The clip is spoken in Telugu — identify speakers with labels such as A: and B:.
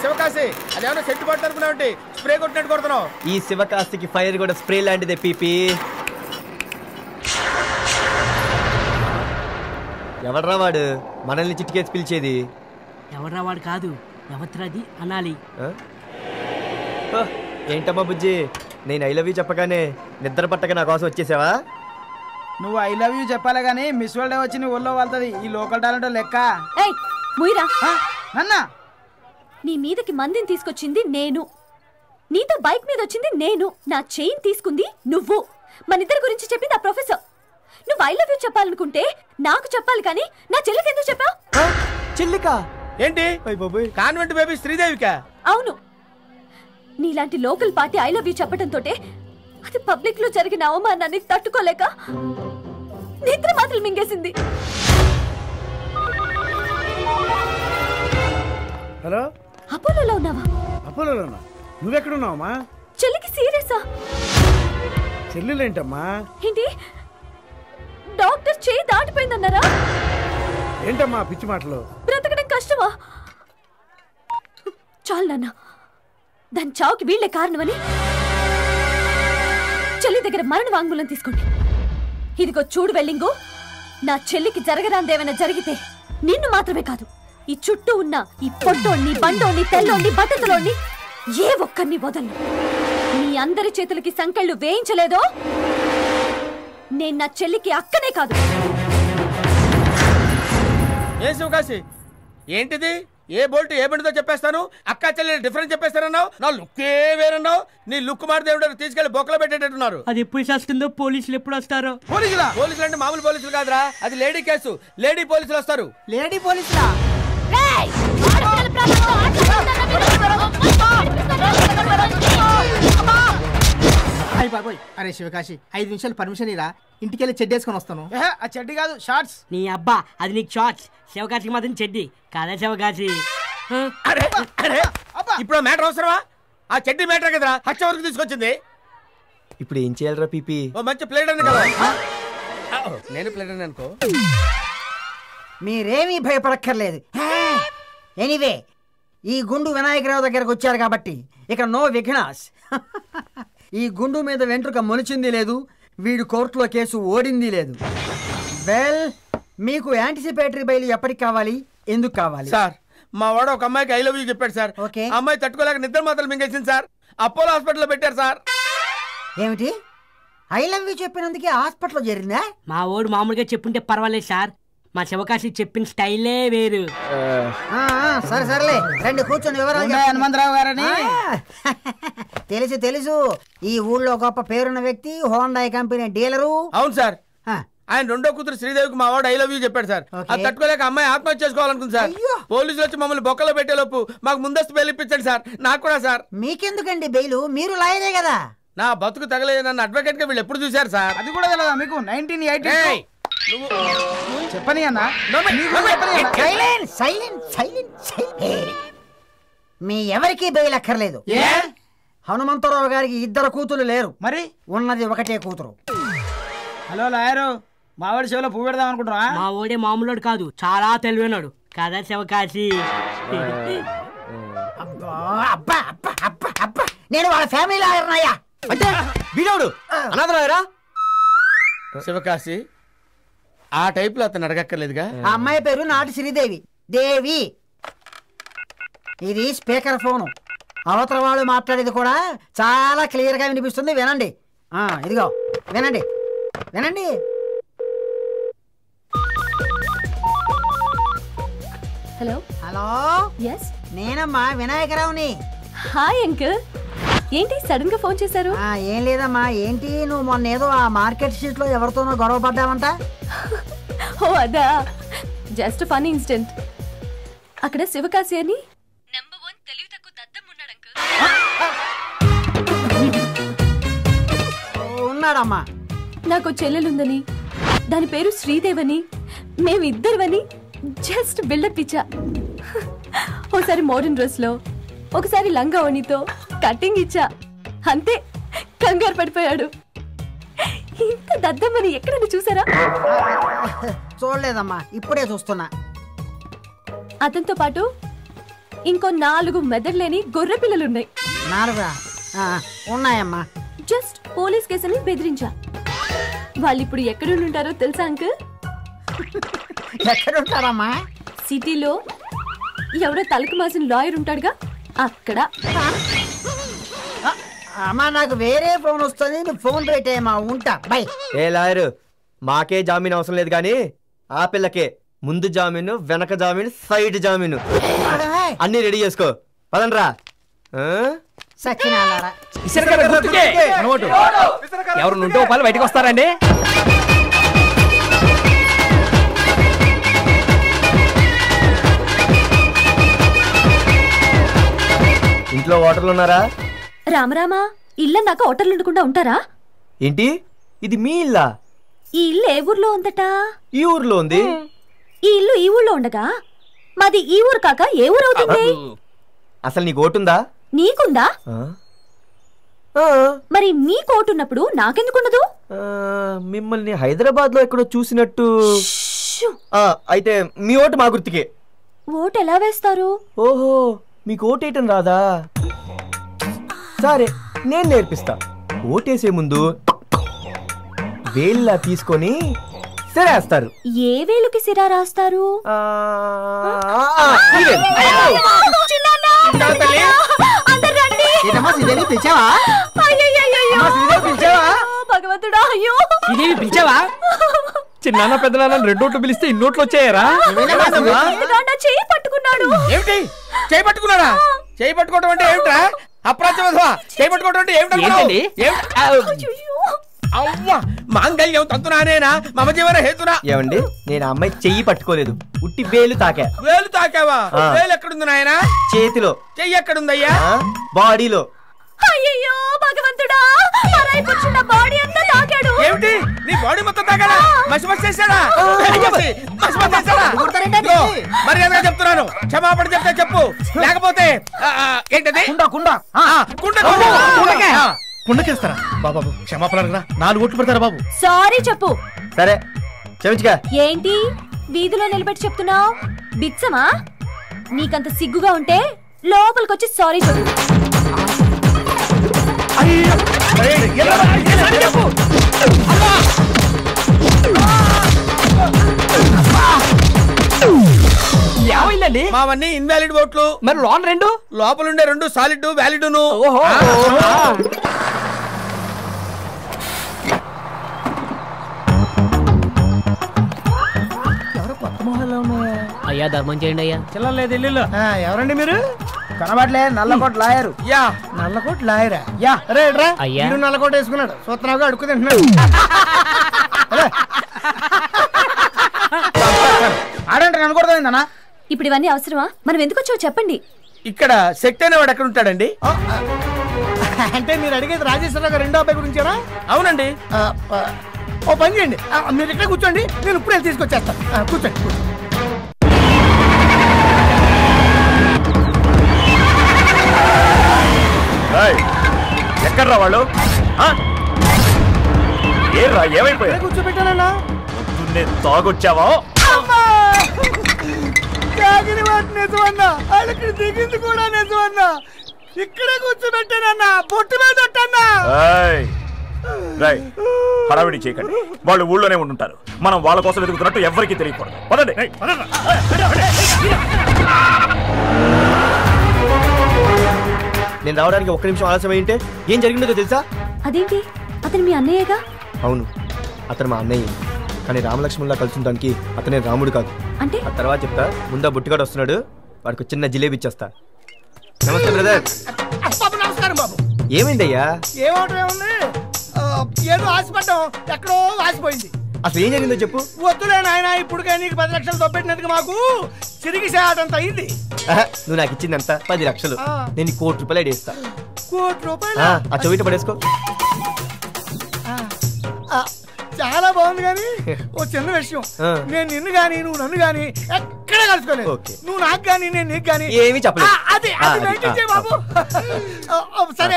A: శివకాశి అదేమన్నా సెట్ పట్టారుకున్నావు, స్ప్రే కొట్టినట్టు కొడుతున్నావు.
B: ఈ శివకాశికి ఫైర్ కూడా స్ప్రే లాంటిదే పీపీ. ఎవడ్రా వాడు మనల్ని చిటికేసి పిలిచేది?
C: ఎవడ్రా వాడు కాదు, ఎవత్రది అనాలి.
B: ఏంటమ్మా బుజ్జి, నేను ఐ లవ్ యూ చెప్పగానే నిద్ర పట్టక నా కోసం వచ్చేసావా?
D: నువ్వు ఐ లవ్ యూ చెప్పాలి కానీ మిస్ వరల్డ్ వచ్చి నీ ఒళ్ళో వాళ్తుంది. ఈ లోకల్ టాలెంట్ లెక్క.
E: నీ మీదకి మందిని తీసుకొచ్చింది నేను, నీతో బైక్ మీద వచ్చింది నేను, నా చైన్ తీసుకుంది నువ్వు. మన ఇద్దరి గురించి చెప్పింది ఆ ప్రొఫెసర్. నువ్వు ఐ లవ్ యూ చెప్పాలనుకుంటే నాకు చెప్పాలి కానీ నా చెల్లికి ఎందుకు చెప్పావు?
B: చెల్లికా?
A: ఏంటి కాన్వెంట్ బేబీ శ్రీదేవికా?
E: అవును, నీలాంటి local party I love you చెప్పడంతో అది పబ్లిక్ లో జరిగిన అవమానాన్ని తట్టుకోలేక నిద్ర మాత్రం మింగేసింది.
F: హలో,
E: అపోలోలో ఉన్నావా?
F: అపోలోలోనా? నువ్వెక్కడున్నావమ్మా?
E: చెల్లికి సీరియసా?
F: చెల్లెలేంటమ్మా?
E: ఏంటి డాక్టర్ చేయి దాటిపోయిందన్నారా?
F: ఏంటమ్మా పిచ్చి మాటలు?
E: బ్రతకడం కష్టమా? చాలు నాన్న, దాని చావుకి వీళ్లే కారణమని చెల్లి దగ్గర మరణ వాంగ్మూలం తీసుకోండి. ఇదిగో చూడు వెల్లింగు, నా చెల్లికి జరగరాందేమైనా జరిగితే నిన్ను మాత్రమే కాదు, ఈ చుట్టూ ఉన్న ఈ పొట్టోణ్ణి, బండోణ్ణి, తెల్లోణ్ణి, బట్టతలోణ్ణి ఏ ఒక్కరిని వదలను. మీ అందరి చేతులకి సంకెళ్ళు వేయించలేదో నేను నా చెల్లికి అక్కనే కాదు.
A: ఏ శివకాశి, ఏంటిది? ఏ బోల్ట్ ఏ బండితో చెప్పేస్తాను, అక్క చెల్లెలు డిఫరెన్స్ చెప్పేస్తానన్నావు. నా లుక్కే వేరన్నావు. నీ లుక్ మారితే తీసుకెళ్లి బొక్కలో పెట్టేటట్టున్నారు.
C: అది ఎప్పుడు చేస్తుందో, పోలీసులు ఎప్పుడు వస్తారో?
A: పోలీసులు అంటే మామూలు పోలీసులు కాదురా, అది లేడీ కేసు. లేడీ పోలీసులు వస్తారు.
D: లేడీ పోలీసులా? అరే శివకాశి, 5 నిమిషాలు పర్మిషన్ ఇరా, ఇంటికెళ్ళి చెడ్డేసుకొని వస్తాను. ఆ చెడ్డి కాదు, షార్ట్స్.
C: నీ అబ్బా, అది నీకు షార్ట్స్. శివకాశికి మాత్రం చెడ్డి కాదా శివకాశి?
A: ఇప్పుడు మ్యాటర్ అవసరమా? ఆ చెడ్డి మ్యాటర్ కదరా హత్య వరకు తీసుకొచ్చింది.
B: ఇప్పుడు ఏం చేయాలరా పీపీ?
A: ఓ మంచి ప్లేట్ అని కదా. నేను ప్లేట్ అని అనుకో.
G: మీరేమీ భయపడక్కర్లేదు. ఎనీవే, ఈ గుండు వినాయకరావు దగ్గరకు వచ్చారు కాబట్టి ఇక నో విఘ్నాస్. ఈ గుండు మీద వెంట్రుక మొలిచింది లేదు, వీడు కోర్టులో కేసు ఓడింది లేదు. వెల్, మీకు యాంటిసిపేటరీ బెయిల్ ఎప్పటికి కావాలి, ఎందుకు కావాలి?
A: సార్, మా వాడు ఒక అమ్మాయికి ఐ లవ్ యూ చెప్పాడు సార్. అమ్మాయి తట్టుకోలేక నిద్ర మాత్రం మింగేసింది సార్. అపోలో హాస్పిటల్లో పెట్టారు సార్.
G: ఏమిటి? ఐ లవ్ యూ చెప్పినందుకే హాస్పిటల్లో చేరిందా?
C: మా ఓడు మామూలుగా చెప్పుంటే పర్వాలేదు సార్, మా శివకాశి చెప్పిన స్టైలే వేరు.
G: సరే సరేలే, రండి కూర్చొని వివరాలు.
D: హనుమంతరావు గారని
G: తెలుసు తెలుసు, ఈ ఊళ్ళో గొప్ప పేరున్న వ్యక్తి, హోండాయ్ కంపెనీ డీలరు.
A: అవును సార్, ఆయన రెండో కూతురు శ్రీదేవికి మా వాడు ఐ లవ్ యూ చెప్పాడు సార్. అది తట్టుకోలేక అమ్మాయి ఆత్మహత్య చేసుకోవాలనుకుంది సార్. పోలీసులు వచ్చి మమ్మల్ని బొక్కలో పెట్టేలోపు మాకు ముందస్తు బెయిల్ ఇప్పించండి సార్. నాకు కూడా సార్.
G: మీకెందుకండి బెయిల్? మీరు లాయరే కదా.
A: నా బతుకు తగలేదు నన్ను అడ్వకేట్ గా వీళ్ళు ఎప్పుడు చూశారు సార్?
D: అది కూడా తెలియదా మీకు? 1980 చెప్పని అన్న.
G: మీ ఎవరికి బెయిల్ అక్కర్లేదు. హనుమంతరావు గారికి 2 కూతురు లేరు, మరి ఉన్నది ఒకటే కూతురు.
D: హలో లాయరు, మావాడి చెవిలో పువ్వు పెడదాం అనుకుంటున్నా?
C: మా ఓడే మామూలుడు కాదు, చాలా తెలివైనాడు కదా శివకాశి.
G: నేను వాళ్ళ ఫ్యామిలీ లాయర్నయ్యా.
B: అంటే వీడోడు అనాథ లాయరా?
A: శివకాశి, ఆ టైప్ లో అతను అడగక్కర్లేదుగా.
G: ఆ అమ్మాయి పేరు నాటి శ్రీదేవి. దేవి. ఇది స్పీకర్ ఫోను, అవతల వాళ్ళు మాట్లాడేది కూడా చాలా క్లియర్ గా వినిపిస్తుంది. వినండి. ఇదిగో వినండి వినండి.
E: హలో
G: హలో,
E: ఎస్
G: నేనమ్మా వినాయకరావుని.
E: హాయ్ అంకుల్, ఏంటి సడన్ గా ఫోన్ చేశారు?
G: ఏం లేదమ్మా. ఏంటి, నువ్వు మొన్న ఏదో ఆ మార్కెట్ స్ట్రీట్ లో ఎవరితోనో గొడవ పడ్డావంట?
E: ఓ అదా, జస్ట్ ఫన్నీ ఇన్సిడెంట్. అక్కడ శివకాశి అని నంబర్ 1 తెలివి తక్కువ దద్దం ఉన్నాడు అంకుల్.
G: ఉన్నాడమ్మా.
E: నాకు చెల్లెలుందని, దాని పేరు శ్రీదేవని, మేమిద్దరువని జస్ట్ బిల్డప్ ఇచ్చా. ఒకసారి మోడర్న్ డ్రెస్ లో, ఒకసారి లంగా ఓణితో కటింగ్ ఇచ్చా. అంతే, కంగారు పడిపోయాడు. ఇంత దద్దమ్మని ఎక్కడన్నా చూసారా?
G: చూడలేదమ్మా, ఇప్పుడే చూస్తున్నా.
E: అతనితో పాటు ఇంకో 4 మెదడులేని గొర్రె పిల్లలున్నాయి.
G: 4 ఉన్నాయమ్మా.
E: జస్ట్ పోలీస్ కేసుని బెదిరించా. వాళ్ళు ఇప్పుడు ఎక్కడుంటారో తెలుసా అంకుల్?
G: ఎక్కడుంటారమ్మా?
E: సిటీలో ఎవరో తలకు మాసిన లాయర్ ఉంటాడుగా అక్కడ.
G: అమ్మా నాకు వేరే ఫోన్ వస్తుంది, నువ్వు ఫోన్ పెట్టేయమ్మా. ఉంటా బై.
B: ఏ లాయరు, మాకే జామీన్ అవసరం లేదు కానీ ఆ పిల్లకే ముందు జామీను, వెనక జామీను, సైడ్ జామీను అన్ని రెడీ చేసుకో. పదండ్రా.
G: సచ్చినాలారా.
H: ఎవరు నుండి వాళ్ళు బయటకు వస్తారండి?
B: ఇంట్లో ఓటర్లు ఉన్నారా?
E: రామరామా, ఇల్లన్నాక హోటల్ ఉండకుండా ఉంటారా?
B: ఏంటి ఇది మీ ఇల్లా?
E: ఈ ఇల్లు ఏ ఊర్లో ఉందట?
B: ఈ ఊర్లో ఉంది.
E: ఈ ఇల్లు ఈ ఊర్లో ఉండగా మాది ఈ ఊరు కాక ఏ ఊరు అవుతుంది?
B: అసలు నీకు ఓటుందా?
E: నీకుందా? మరి నీ కోటున్నప్పుడు నాకెందుకున్నదు?
B: మిమ్మల్ని హైదరాబాద్ లో ఎక్కడో చూసినట్టు. అయితే మీ ఓటు మా గుర్తుకే.
E: ఓటు ఎలా వేస్తారు?
B: ఓహో, మీకు ఓటేయటం రాదా? సరే, నేను నేర్పిస్తా. ఓటేసే ముందు వేళ్ళ తీసుకొని సిరేస్తారు.
E: ఏ వేలుకి సిరా రాస్తారు? భగవంతుడా, అయ్యో
H: ఇదేమి పిలిచావా? చిన్న పెద్దనాన్న 2 ఓట్లు పిలిస్తే 2 ఓట్లు వచ్చాయరా?
E: చేయి పట్టుకున్నాడు.
A: ఏమిటి చేయి పట్టుకున్నాడా? చేయి పట్టుకోవడం అంటే ఏమిట్రా? అప్రాచ్యవధవా, చేయి పట్టుకోవడం అంటే ఏమిటండి? అవ్వా, మాంగళ్యం తంతునానేనా మమ జీవన హేతునా.
B: ఏమండి, నేను అమ్మాయి చెయ్యి పట్టుకోలేదు, ఉట్టి వేలు తాకా.
A: వేలు తాకావా? వేలు ఎక్కడుంది నాయనా?
B: చేతిలో.
A: చెయ్యి ఎక్కడుందయ్యా?
B: బాడీలో.
E: అయ్యో భగవంతుడా, బాడీ అంతా తాకాడు.
A: ఏమిటి నీ బాడీ మొత్తం తాగాడా? మసి మసి చేశాడా? మర్యాదగా చెప్తున్నాను, క్షమాపణ చెప్తే చెప్పు, లేకపోతే ఏంటది?
F: కుండకేస్తారా బాబు? క్షమాపణ అడగరా, 4 ఓట్లు పెడతారా బాబు?
E: సారీ చెప్పు.
B: సరే క్షమించుగా.
E: ఏంటి వీధిలో నిలబెట్టి చెప్తున్నావు? బిచ్చమా? నీకంత సిగ్గుగా ఉంటే లోపలికొచ్చి సారీ చెప్పు.
H: ఏమైందండి?
A: మావన్నీ ఇన్వాలిడ్ ఓట్లు.
H: మరి లోన్ 2?
A: లోపలుండే 2 solid valid.
C: అయ్యా ధర్మం చేయండి అయ్యా.
H: చిల్లలేదు ఇల్లు.
D: ఎవరండి మీరు? కనబడలే, నల్లకోట లాయరు.
A: యా,
D: నల్లకోట లాయరా? యా, రే రా.
C: అయ్యా
D: నల్లకోట వేసుకున్నాడు, సూత్రాగా అడుక్కు తింటున్నాడు. ఆడంటే నన్నకూడదన్నా.
E: ఇప్పుడు ఇవన్నీ అవసరమా? మనం ఎందుకు వచ్చావు చెప్పండి.
A: ఇక్కడ శక్తి అనేవాడు ఎక్కడ ఉంటాడండి?
D: అంటే మీరు అడిగేది రాజేశ్వరరావు గారు 2వ అబ్బాయి గురించారా?
A: అవునండి.
D: ఓ పని చేయండి, మీరు ఇక్కడ కూర్చోండి, నేను ఇప్పుడే తీసుకొచ్చేస్తాను. కూర్చోండి.
I: ఎక్కడ్రా వాళ్ళు? ఏరా ఏమైపోయా?
D: కూర్చోబెట్టానన్నా.
I: తాగొచ్చావా?
D: తాగిన వాటి నిజమన్నా, వాళ్ళకి దిగింది కూడా నిజమన్నా. ఇక్కడే కూర్చోబెట్టానన్నా, బొట్టు మీద కొట్టన్నా.
I: హడావిడి చేయకండి, వాళ్ళు ఊళ్ళోనే ఉండుంటారు. మనం వాళ్ళ కోసం వెతుకుతున్నట్టు ఎవరికి తెలియకూడదు. పదండి.
B: నేను రావడానికి 1 నిమిషం ఆలస్యం అయింటే ఏం జరిగిందో తెలుసా?
E: అదేంటి, అతను మీ అన్నయ్యగా?
B: అవును, అతను మా అన్నయ్య. కానీ రామలక్ష్మణ్లా కలుసుంటానికి అతనే రాముడు కాదు.
E: అంటే
B: ఆ తర్వాత చెప్తా. ముందా బుట్టిగాడు వస్తున్నాడు, వాడికి చిన్న జిలేబీ ఇచ్చేస్తా. నమస్తే బ్రదర్.
D: నమస్కారం బాబు.
B: ఏమైందయ్యా?
D: ఏమవటం ఏముంది, ఏదో ఆశపడ్డాం, ఎక్కడో ఆశపోయింది.
B: అసలు ఏం జరిగిందో చెప్పు.
D: వద్దులే నాయన, ఇప్పుడుగా నీకు 10 లక్షలు దొబ్బెట్టినందుకు మాకు చిరిగి సేటంత అయింది.
B: నువ్వు నాకు ఇచ్చిందంత 10 లక్షలు, నేను ₹1 కోటి అడిగిస్తా.
D: ₹1
B: ఆ చెవిట పడేసుకో.
D: చాలా బాగుంది, కానీ ఓ చిన్న విషయం. నేను నిన్ను గాని నువ్వు నన్ను గాని ఎక్కడ కలుసుకోలేదు. నువ్వు నాకు గాని నేను నీకు గాని
B: ఏమీ చెప్పలేదు.
D: అది బాబు. సరే.